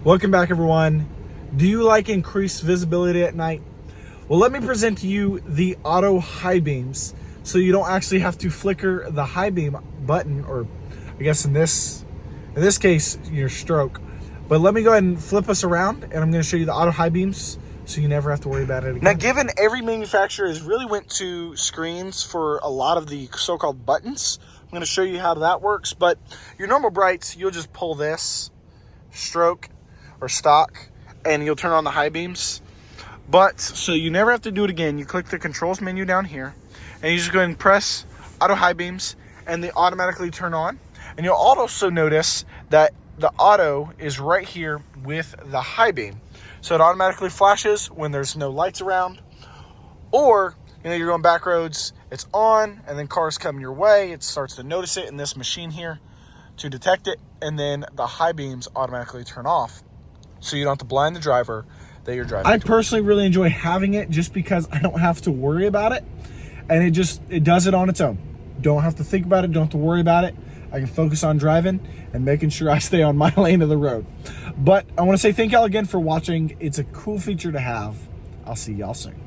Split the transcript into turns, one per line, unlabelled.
Welcome back, everyone. Do you like increased visibility at night? Well, let me present to you the auto high beams, so you don't actually have to flicker the high beam button, or I guess in this case, your stroke. But let me go ahead and flip us around, and I'm going to show you the auto high beams, so you never have to worry about it again. Now, given every manufacturer has really went to screens for a lot of the so-called buttons, I'm going to show you how that works. But your normal brights, you'll just pull this, stroke, or stock, and you'll turn on the high beams. But, so you never have to do it again. You click the controls menu down here, and you just go ahead and press auto high beams, and they automatically turn on. And you'll also notice that the auto is right here with the high beam. So it automatically flashes when there's no lights around, or you're going back roads, it's on, and then cars come your way, it starts to notice it in this machine here to detect it, and then the high beams automatically turn off, so you don't have to blind the driver that you're driving. I personally really enjoy having it just because I don't have to worry about it, and it does it on its own. Don't have to think about it, don't have to worry about it. I can focus on driving and making sure I stay on my lane of the road. But I want to say thank y'all again for watching. It's a cool feature to have. I'll see y'all soon.